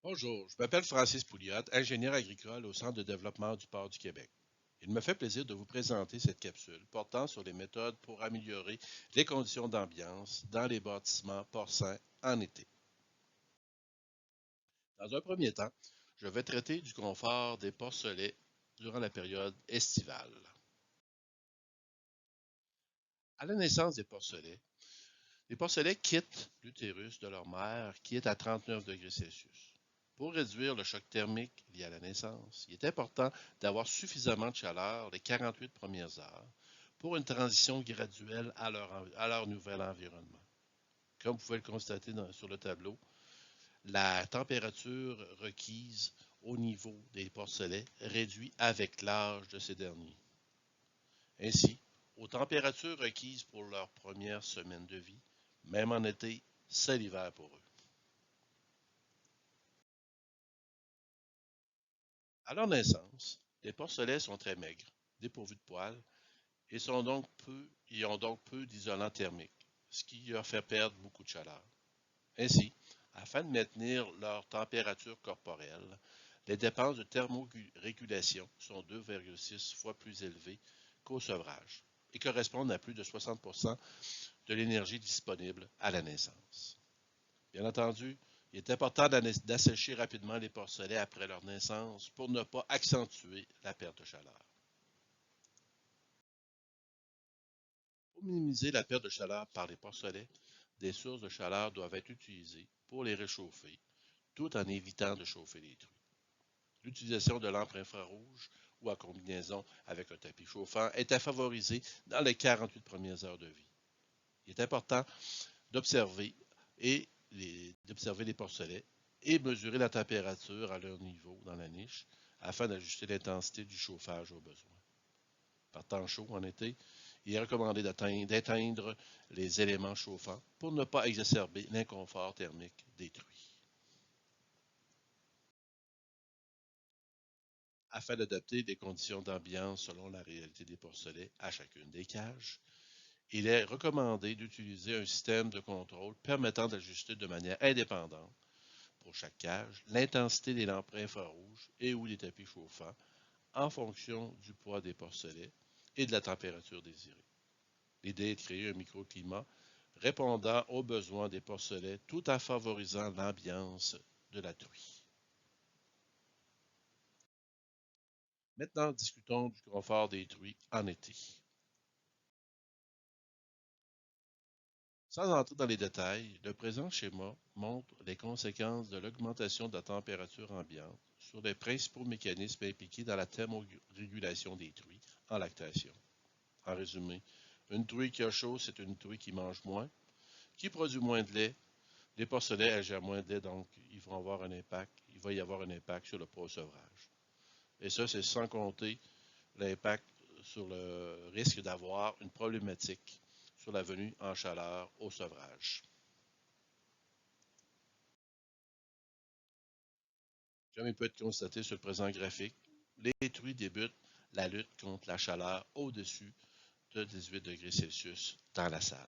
Bonjour, je m'appelle Francis Pouliot, ingénieur agricole au Centre de développement du port du Québec. Il me fait plaisir de vous présenter cette capsule portant sur les méthodes pour améliorer les conditions d'ambiance dans les bâtiments porcins en été. Dans un premier temps, je vais traiter du confort des porcelets durant la période estivale. À la naissance des porcelets, les porcelets quittent l'utérus de leur mère qui est à 39 degrés Celsius. Pour réduire le choc thermique lié à la naissance, il est important d'avoir suffisamment de chaleur les 48 premières heures pour une transition graduelle à leur nouvel environnement. Comme vous pouvez le constater sur le tableau, la température requise au niveau des porcelets réduit avec l'âge de ces derniers. Ainsi, aux températures requises pour leur première semaine de vie, même en été, c'est l'hiver pour eux. À leur naissance, les porcelets sont très maigres, dépourvus de poils, et ont donc peu d'isolant thermique, ce qui leur fait perdre beaucoup de chaleur. Ainsi, afin de maintenir leur température corporelle, les dépenses de thermorégulation sont 2,6 fois plus élevées qu'au sevrage et correspondent à plus de 60% de l'énergie disponible à la naissance. Bien entendu, il est important d'assécher rapidement les porcelets après leur naissance pour ne pas accentuer la perte de chaleur. Pour minimiser la perte de chaleur par les porcelets, des sources de chaleur doivent être utilisées pour les réchauffer, tout en évitant de chauffer les truies. L'utilisation de lampes infrarouges ou en combinaison avec un tapis chauffant est à favoriser dans les 48 premières heures de vie. Il est important d'observer d'observer les porcelets et mesurer la température à leur niveau dans la niche afin d'ajuster l'intensité du chauffage aux besoins. Par temps chaud en été, il est recommandé d'éteindre les éléments chauffants pour ne pas exacerber l'inconfort thermique détruit. Afin d'adapter les conditions d'ambiance selon la réalité des porcelets à chacune des cages, il est recommandé d'utiliser un système de contrôle permettant d'ajuster de manière indépendante pour chaque cage l'intensité des lampes infrarouges et ou des tapis chauffants en fonction du poids des porcelets et de la température désirée. L'idée est de créer un microclimat répondant aux besoins des porcelets tout en favorisant l'ambiance de la truie. Maintenant, discutons du confort des truies en été. Sans entrer dans les détails, le présent schéma montre les conséquences de l'augmentation de la température ambiante sur les principaux mécanismes impliqués dans la thermorégulation des truies en lactation. En résumé, une truie qui a chaud, c'est une truie qui mange moins, qui produit moins de lait. Les porcelets agèrent moins de lait, donc il va y avoir un impact sur le poids au sevrage. Et ça, c'est sans compter l'impact sur le risque d'avoir une problématique sur la venue en chaleur au sevrage. Comme il peut être constaté sur le présent graphique, les truies débutent la lutte contre la chaleur au-dessus de 18 degrés Celsius dans la salle.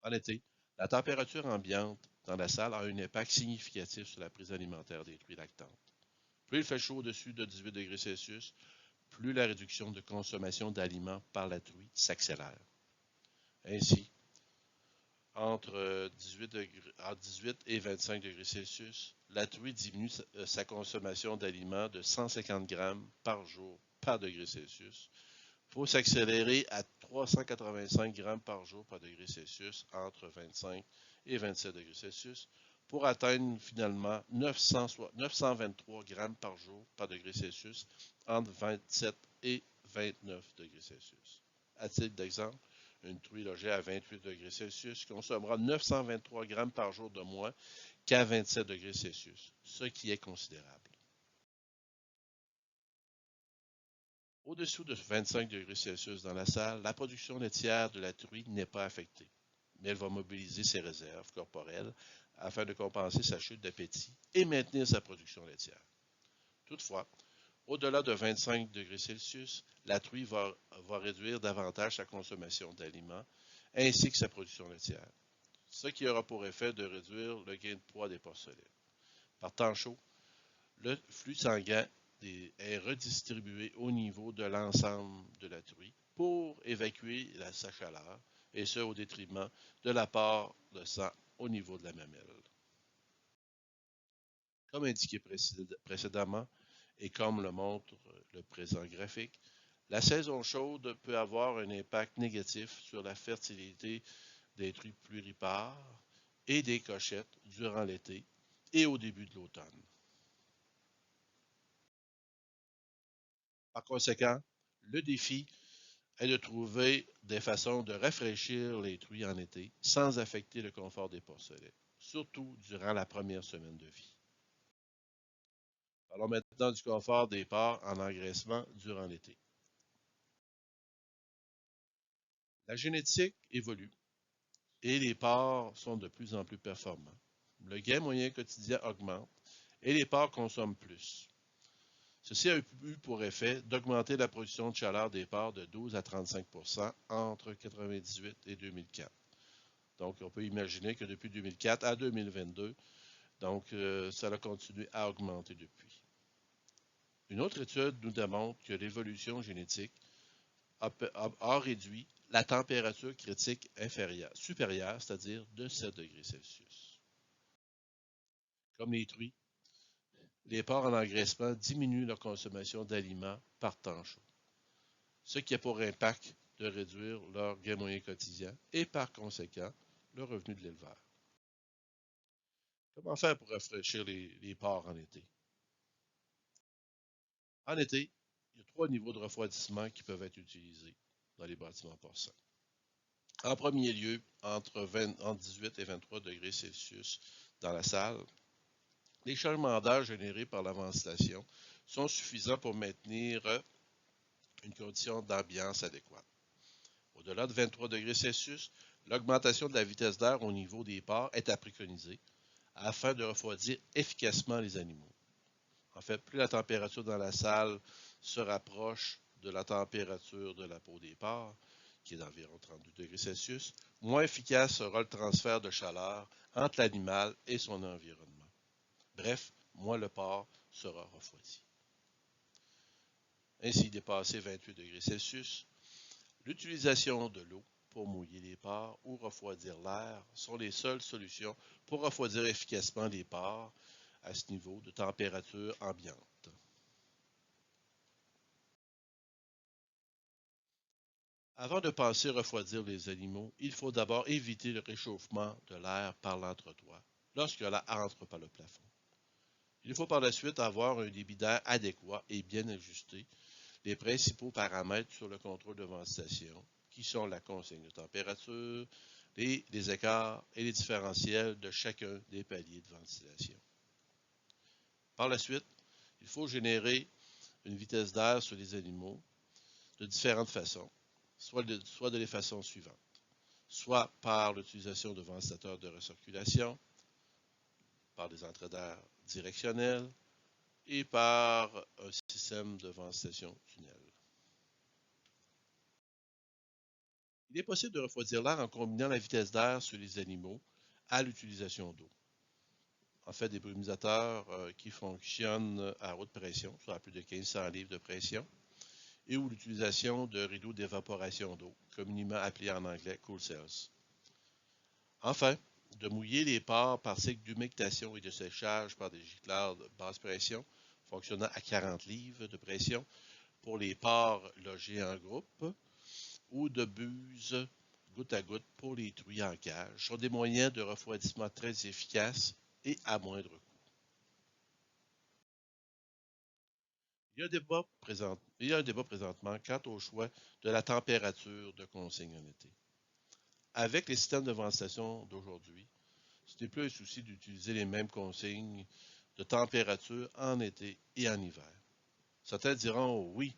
En été, la température ambiante dans la salle a un impact significatif sur la prise alimentaire des truies lactantes. Plus il fait chaud au-dessus de 18 degrés Celsius, plus la réduction de consommation d'aliments par la truie s'accélère. Ainsi, entre 18 et 25 degrés Celsius, la truie diminue sa consommation d'aliments de 150 grammes par jour par degré Celsius pour s'accélérer à 385 grammes par jour par degré Celsius entre 25 et 27 degrés Celsius pour atteindre finalement 923 grammes par jour par degré Celsius entre 27 et 29 degrés Celsius. À titre d'exemple, une truie logée à 28 degrés Celsius consommera 923 grammes par jour de moins qu'à 27 degrés Celsius, ce qui est considérable. Au-dessous de 25 degrés Celsius dans la salle, la production laitière de la truie n'est pas affectée, mais elle va mobiliser ses réserves corporelles afin de compenser sa chute d'appétit et maintenir sa production laitière. Toutefois, au-delà de 25 degrés Celsius, la truie va réduire davantage sa consommation d'aliments ainsi que sa production laitière, ce qui aura pour effet de réduire le gain de poids des porcelets. Par temps chaud, le flux sanguin est redistribué au niveau de l'ensemble de la truie pour évacuer sa chaleur, et ce au détriment de l'apport de sang au niveau de la mamelle. Comme indiqué précédemment, et comme le montre le présent graphique, la saison chaude peut avoir un impact négatif sur la fertilité des truies pluripares et des cochettes durant l'été et au début de l'automne. Par conséquent, le défi est de trouver des façons de rafraîchir les truies en été sans affecter le confort des porcelets, surtout durant la première semaine de vie. Parlons maintenant du confort des porcs en engraissement durant l'été. La génétique évolue et les porcs sont de plus en plus performants. Le gain moyen quotidien augmente et les porcs consomment plus. Ceci a eu pour effet d'augmenter la production de chaleur des porcs de 12 à 35 entre 1998 et 2004. Donc, on peut imaginer que depuis 2004 à 2022, ça a continué à augmenter depuis. Une autre étude nous démontre que l'évolution génétique a réduit la température critique supérieure, c'est-à-dire de 7 degrés Celsius. Comme les truies, les porcs en engraissement diminuent leur consommation d'aliments par temps chaud, ce qui a pour impact de réduire leur gain moyen quotidien et par conséquent le revenu de l'éleveur. Comment faire pour rafraîchir les porcs en été? En été, il y a 3 niveaux de refroidissement qui peuvent être utilisés dans les bâtiments porcins. En premier lieu, entre 18 et 23 degrés Celsius dans la salle, les changements d'air générés par la ventilation sont suffisants pour maintenir une condition d'ambiance adéquate. Au-delà de 23 degrés Celsius, l'augmentation de la vitesse d'air au niveau des porcs est à préconiser afin de refroidir efficacement les animaux. En fait, plus la température dans la salle se rapproche de la température de la peau des porcs, qui est d'environ 32 degrés Celsius, moins efficace sera le transfert de chaleur entre l'animal et son environnement. Bref, moins le porc sera refroidi. Ainsi, dépassé 28 degrés Celsius, l'utilisation de l'eau pour mouiller les porcs ou refroidir l'air sont les seules solutions pour refroidir efficacement les porcs à ce niveau de température ambiante. Avant de penser refroidir les animaux, il faut d'abord éviter le réchauffement de l'air par l'entretoit lorsque l'air entre par le plafond. Il faut par la suite avoir un débit d'air adéquat et bien ajusté, les principaux paramètres sur le contrôle de ventilation, qui sont la consigne de température, les écarts et les différentiels de chacun des paliers de ventilation. Par la suite, il faut générer une vitesse d'air sur les animaux de différentes façons, soit de les façons suivantes. Soit par l'utilisation de ventilateurs de recirculation, par des entrées d'air directionnelles et par un système de ventilation tunnel. Il est possible de refroidir l'air en combinant la vitesse d'air sur les animaux à l'utilisation d'eau. En fait, des brumisateurs qui fonctionnent à haute pression, soit à plus de 1500 livres de pression, et ou l'utilisation de rideaux d'évaporation d'eau, communément appelés en anglais cool cells. Enfin, de mouiller les porcs par cycle d'humectation et de séchage par des gicleurs de basse pression, fonctionnant à 40 livres de pression, pour les porcs logés en groupe, ou de buse goutte à goutte pour les truies en cage, sont des moyens de refroidissement très efficaces et à moindre coût. Il y a un débat présentement quant au choix de la température de consigne en été. Avec les systèmes de ventilation d'aujourd'hui, ce n'est plus un souci d'utiliser les mêmes consignes de température en été et en hiver. Certains diront oui,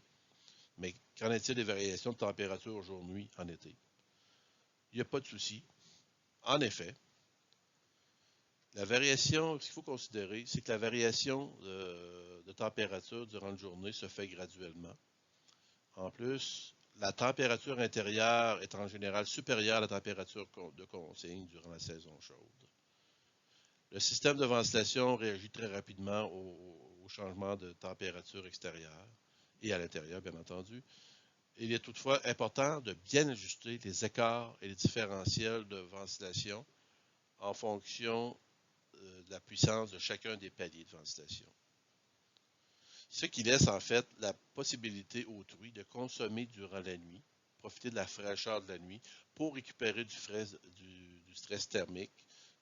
mais qu'en est-il des variations de température aujourd'hui en été? Il n'y a pas de souci. En effet, ce qu'il faut considérer, c'est que la variation de température durant la journée se fait graduellement. En plus, la température intérieure est en général supérieure à la température de consigne durant la saison chaude. Le système de ventilation réagit très rapidement au changement de température extérieure et à l'intérieur, bien entendu. Il est toutefois important de bien ajuster les écarts et les différentiels de ventilation en fonction de la puissance de chacun des paliers de ventilation. Ce qui laisse en fait la possibilité autrui de consommer durant la nuit, profiter de la fraîcheur de la nuit pour récupérer du stress thermique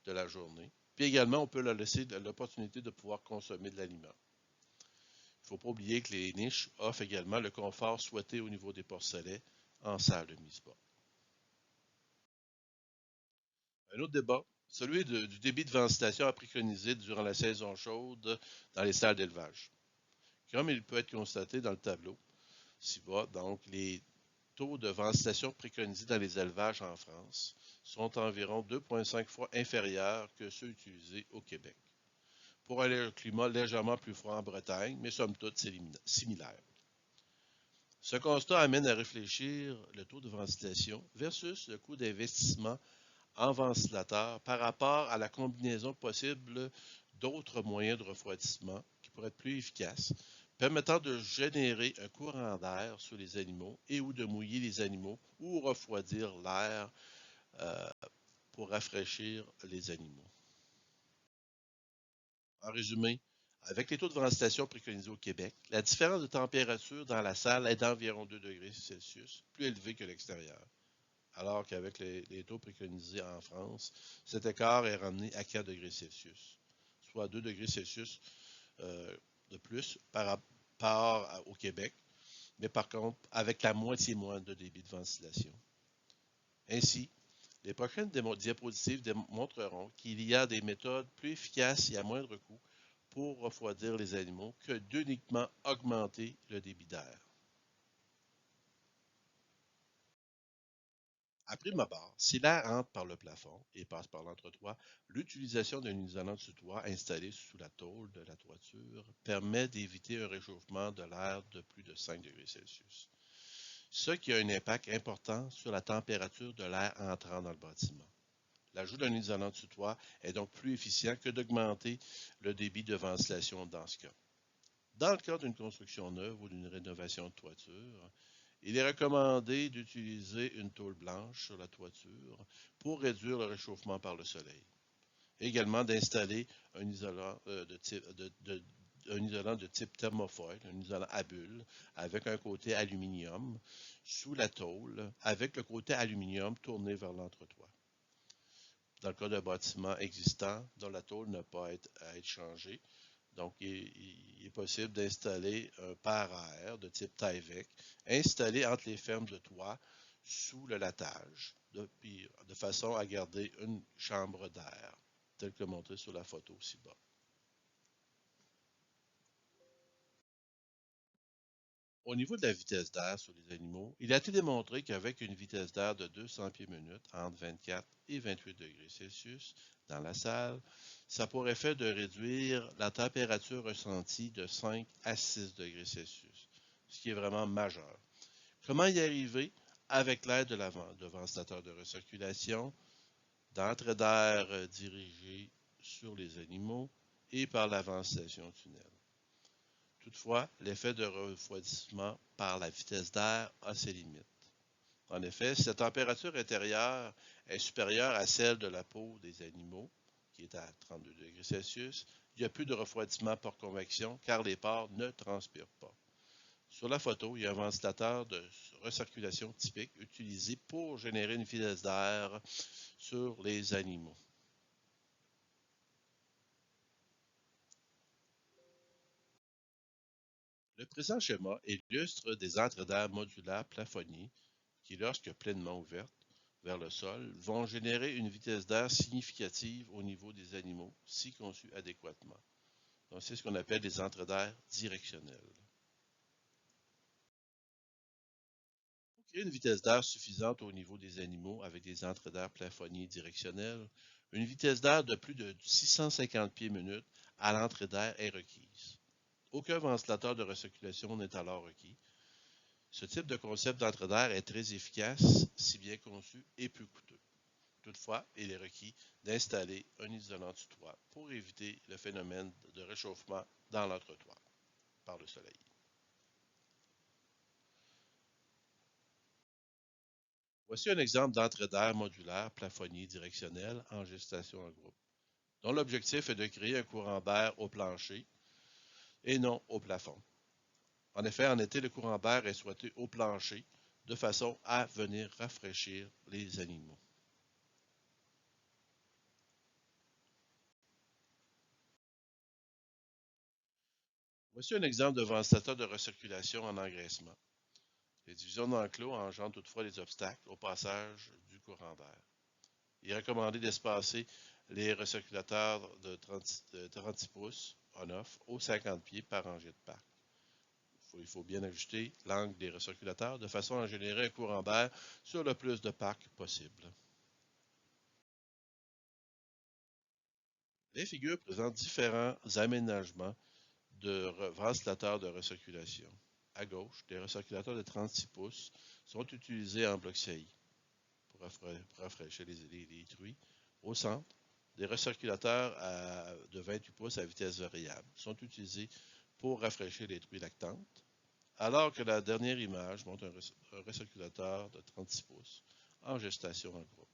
de la journée. Puis également, on peut leur laisser l'opportunité de pouvoir consommer de l'aliment. Il ne faut pas oublier que les niches offrent également le confort souhaité au niveau des porcelets en salle de mise-bas. Un autre débat, celui du débit de ventilation à préconiser durant la saison chaude dans les salles d'élevage. Comme il peut être constaté dans le tableau ci-bas, donc les taux de ventilation préconisés dans les élevages en France sont environ 2,5 fois inférieurs que ceux utilisés au Québec, pour un climat légèrement plus froid en Bretagne, mais somme toute similaire. Ce constat amène à réfléchir le taux de ventilation versus le coût d'investissement en ventilateur par rapport à la combinaison possible d'autres moyens de refroidissement qui pourraient être plus efficaces, permettant de générer un courant d'air sur les animaux et ou de mouiller les animaux ou refroidir l'air euh, pour rafraîchir les animaux. En résumé, avec les taux de ventilation préconisés au Québec, la différence de température dans la salle est d'environ 2 degrés Celsius, plus élevée que l'extérieur, alors qu'avec les taux préconisés en France, cet écart est ramené à 4 degrés Celsius, soit 2 degrés Celsius de plus par rapport au Québec, mais par contre avec la moitié moins de débit de ventilation. Ainsi, les prochaines diapositives démontreront qu'il y a des méthodes plus efficaces et à moindre coût pour refroidir les animaux que d'uniquement augmenter le débit d'air. À prime abord, si l'air entre par le plafond et passe par l'entretoit, l'utilisation d'un isolant de sous-toit installé sous la tôle de la toiture permet d'éviter un réchauffement de l'air de plus de 5 degrés Celsius, ce qui a un impact important sur la température de l'air entrant dans le bâtiment. L'ajout d'un isolant de sous-toit est donc plus efficient que d'augmenter le débit de ventilation dans ce cas. Dans le cas d'une construction neuve ou d'une rénovation de toiture, il est recommandé d'utiliser une tôle blanche sur la toiture pour réduire le réchauffement par le soleil. Également d'installer un isolant de type thermofoil, un isolant à bulles, avec un côté aluminium sous la tôle, avec le côté aluminium tourné vers l'entretoit. Dans le cas d'un bâtiment existant dont la tôle n'a pas à être changée, donc, il est possible d'installer un pare-air de type Tyvek installé entre les fermes de toit sous le latage, de façon à garder une chambre d'air, telle que montrée sur la photo ci-bas. Au niveau de la vitesse d'air sur les animaux, il a été démontré qu'avec une vitesse d'air de 200 pieds minutes entre 24 et 28 degrés Celsius dans la salle, ça a pour effet de réduire la température ressentie de 5 à 6 degrés Celsius, ce qui est vraiment majeur. Comment y arriver? Avec l'aide de ventilateurs de recirculation, d'entrée d'air dirigée sur les animaux et par la ventilation tunnel. Toutefois, l'effet de refroidissement par la vitesse d'air a ses limites. En effet, si la température intérieure est supérieure à celle de la peau des animaux, qui est à 32 degrés Celsius, il n'y a plus de refroidissement par convection car les pores ne transpirent pas. Sur la photo, il y a un ventilateur de recirculation typique utilisé pour générer une vitesse d'air sur les animaux. Le présent schéma illustre des entrées d'air modulaires plafonniers qui, lorsque pleinement ouvertes vers le sol, vont générer une vitesse d'air significative au niveau des animaux si conçus adéquatement. Donc, c'est ce qu'on appelle des entrées d'air directionnelles. Pour créer une vitesse d'air suffisante au niveau des animaux avec des entrées d'air plafonniers directionnelles, une vitesse d'air de plus de 650 pieds minutes à l'entrée d'air est requise. Aucun ventilateur de recirculation n'est alors requis. Ce type de concept d'entrée d'air est très efficace, si bien conçu et peu coûteux. Toutefois, il est requis d'installer un isolant du toit pour éviter le phénomène de réchauffement dans l'entretoit par le soleil. Voici un exemple d'entrée d'air modulaire plafonnier directionnel en gestation en groupe, dont l'objectif est de créer un courant d'air au plancher et non au plafond. En effet, en été, le courant d'air est souhaité au plancher de façon à venir rafraîchir les animaux. Voici un exemple de ventilateur de recirculation en engraissement. Les divisions d'enclos engendrent toutefois des obstacles au passage du courant d'air. Il est recommandé d'espacer les recirculateurs de 30 pouces on-off aux 50 pieds par rangée de parc. Il faut bien ajuster l'angle des recirculateurs de façon à générer un courant d'air sur le plus de parcs possible. Les figures présentent différents aménagements de ventilateurs de recirculation. À gauche, des recirculateurs de 36 pouces sont utilisés en bloc CI pour rafraîchir les truies. Au centre, des recirculateurs de 28 pouces à vitesse variable sont utilisés pour rafraîchir les truies lactantes, alors que la dernière image montre un recirculateur de 36 pouces en gestation en groupe.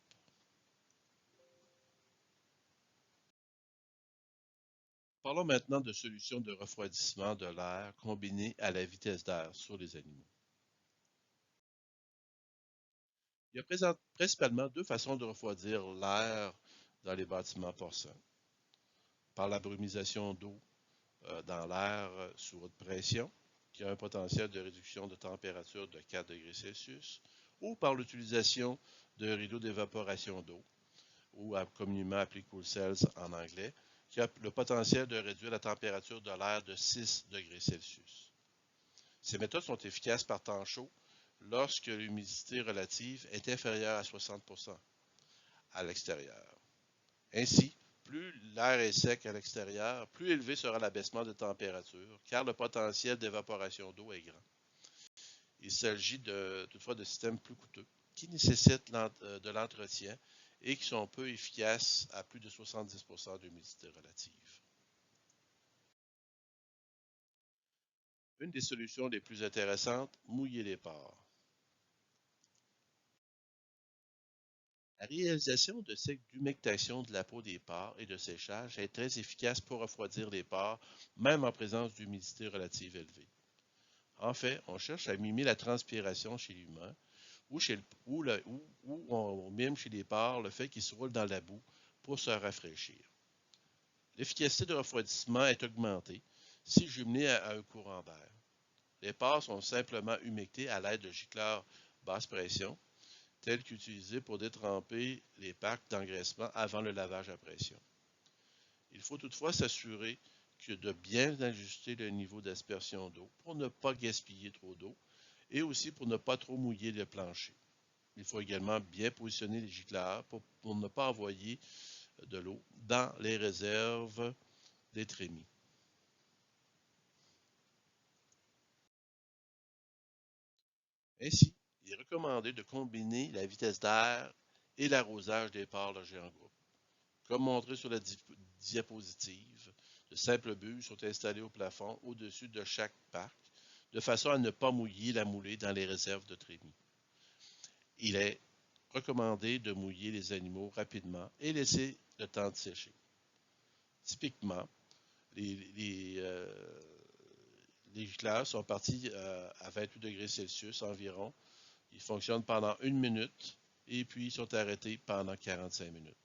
Parlons maintenant de solutions de refroidissement de l'air combinées à la vitesse d'air sur les animaux. Il y a principalement deux façons de refroidir l'air dans les bâtiments porcins. Par la brumisation d'eau dans l'air sous haute pression, qui a un potentiel de réduction de température de 4 degrés Celsius, ou par l'utilisation de rideaux d'évaporation d'eau, ou communément appelé cool cells en anglais, qui a le potentiel de réduire la température de l'air de 6 degrés Celsius. Ces méthodes sont efficaces par temps chaud lorsque l'humidité relative est inférieure à 60% à l'extérieur. Ainsi, plus l'air est sec à l'extérieur, plus élevé sera l'abaissement de température, car le potentiel d'évaporation d'eau est grand. Il s'agit toutefois de systèmes plus coûteux, qui nécessitent de l'entretien et qui sont peu efficaces à plus de 70% d'humidité relative. Une des solutions les plus intéressantes, mouiller les pores. La réalisation de cycles d'humectation de la peau des pores et de séchage est très efficace pour refroidir les pores, même en présence d'humidité relative élevée. En fait, on cherche à mimer la transpiration chez l'humain ou on mime chez les pores le fait qu'ils se roulent dans la boue pour se rafraîchir. L'efficacité de refroidissement est augmentée si jumelée à un courant d'air. Les pores sont simplement humectés à l'aide de gicleurs basse pression, tels qu'utilisés pour détremper les packs d'engraissement avant le lavage à pression. Il faut toutefois s'assurer de bien ajuster le niveau d'aspersion d'eau pour ne pas gaspiller trop d'eau et aussi pour ne pas trop mouiller le plancher. Il faut également bien positionner les gicleurs pour ne pas envoyer de l'eau dans les réserves des trémies. Ainsi, il est recommandé de combiner la vitesse d'air et l'arrosage des pores logés en groupe. Comme montré sur la diapositive, de simples buts sont installées au plafond au-dessus de chaque parc, de façon à ne pas mouiller la moulée dans les réserves de trémies. Il est recommandé de mouiller les animaux rapidement et laisser le temps de sécher. Typiquement, les gicleurs sont partis à 28 degrés Celsius environ. Ils fonctionnent pendant 1 minute et puis ils sont arrêtés pendant 45 minutes.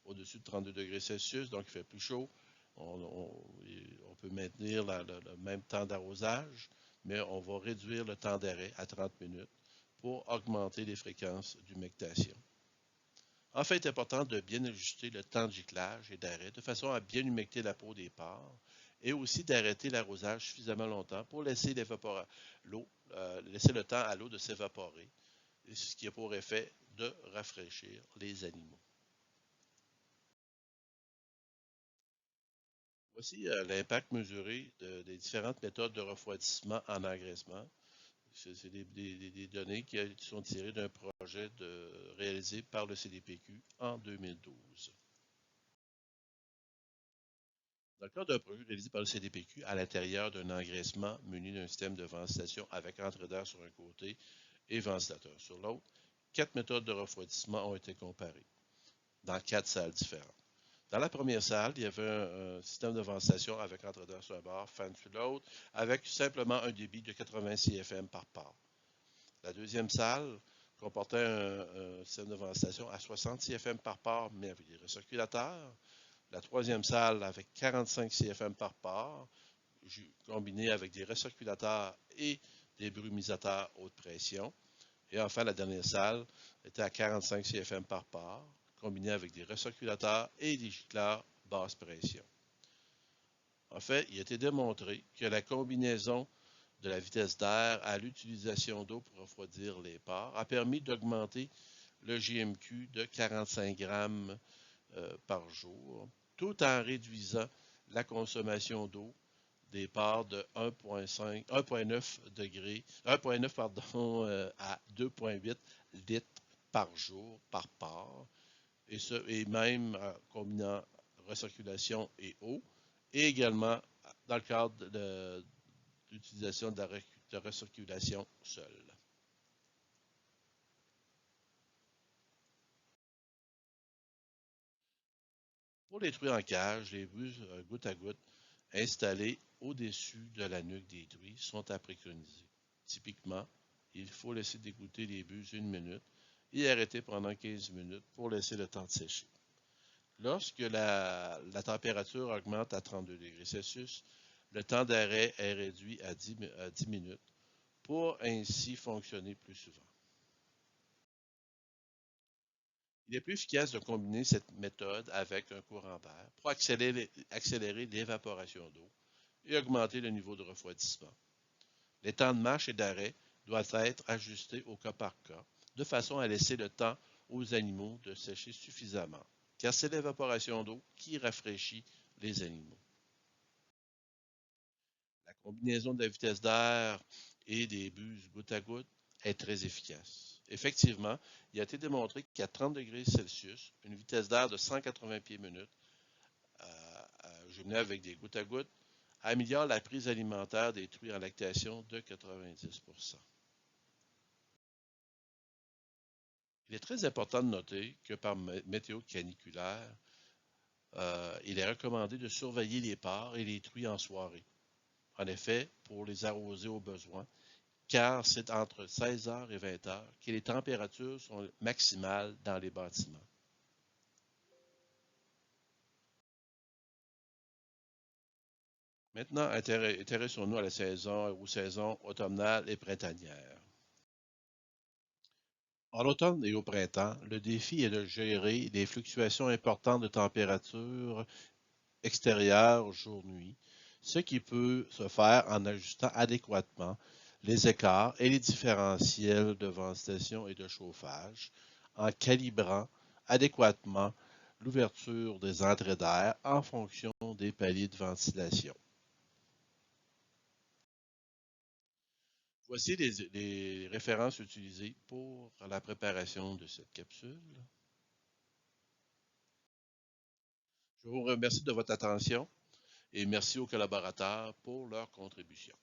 Au-dessus de 32 degrés Celsius, donc il fait plus chaud, on peut maintenir le même temps d'arrosage, mais on va réduire le temps d'arrêt à 30 minutes pour augmenter les fréquences d'humectation. En fait, il est important de bien ajuster le temps de giclage et d'arrêt de façon à bien humecter la peau des pores et aussi d'arrêter l'arrosage suffisamment longtemps pour laisser laisser le temps à l'eau de s'évaporer, ce qui a pour effet de rafraîchir les animaux. Voici l'impact mesuré des différentes méthodes de refroidissement en engraissement C'est des données qui sont tirées d'un projet réalisé par le CDPQ en 2012. Dans le cadre d'un projet réalisé par le CDPQ à l'intérieur d'un engraissement muni d'un système de ventilation avec entrée d'air sur un côté et ventilateur sur l'autre, 4 méthodes de refroidissement ont été comparées dans 4 salles différentes. Dans la première salle, il y avait un système de ventilation avec entrée d'air sur un bord, fan sur l'autre, avec simplement un débit de 80 CFM par part. La deuxième salle comportait un système de ventilation à 60 CFM par part, mais avec des recirculateurs. La troisième salle avec 45 CFM par part, combiné avec des recirculateurs et des brumisateurs haute pression. Et enfin, la dernière salle était à 45 CFM par part, combiné avec des recirculateurs et des gicleurs basse pression. En fait, il a été démontré que la combinaison de la vitesse d'air à l'utilisation d'eau pour refroidir les pores a permis d'augmenter le GMQ de 45 grammes par jour, tout en réduisant la consommation d'eau des parts de 1,9 degrés, 1,9 pardon, à 2,8 litres par jour par part, et même en combinant recirculation et eau, et également dans le cadre de l'utilisation de la recirculation seule. Pour les truies en cage, les buses goutte à goutte installées au-dessus de la nuque des truies sont à préconiser. Typiquement, il faut laisser dégoûter les buses 1 minute et arrêter pendant 15 minutes pour laisser le temps de sécher. Lorsque la température augmente à 32 degrés Celsius, le temps d'arrêt est réduit à 10 minutes pour ainsi fonctionner plus souvent. Il est plus efficace de combiner cette méthode avec un courant d'air pour accélérer l'évaporation d'eau et augmenter le niveau de refroidissement. Les temps de marche et d'arrêt doivent être ajustés au cas par cas, de façon à laisser le temps aux animaux de sécher suffisamment, car c'est l'évaporation d'eau qui rafraîchit les animaux. La combinaison de la vitesse d'air et des buses goutte à goutte est très efficace. Effectivement, il a été démontré qu'à 30 degrés Celsius, une vitesse d'air de 180 pieds minute, jumelée avec des gouttes à gouttes, améliore la prise alimentaire des truies en lactation de 90%. Il est très important de noter que par météo caniculaire, il est recommandé de surveiller les parcs et les truies en soirée. En effet, pour les arroser au besoin, car c'est entre 16h et 20h que les températures sont maximales dans les bâtiments. Maintenant, intéressons-nous à la saison ou saison automnale et printanière. En automne et au printemps, le défi est de gérer les fluctuations importantes de température extérieure jour-nuit, ce qui peut se faire en ajustant adéquatement les écarts et les différentiels de ventilation et de chauffage, en calibrant adéquatement l'ouverture des entrées d'air en fonction des paliers de ventilation. Voici les références utilisées pour la préparation de cette capsule. Je vous remercie de votre attention et merci aux collaborateurs pour leur contribution.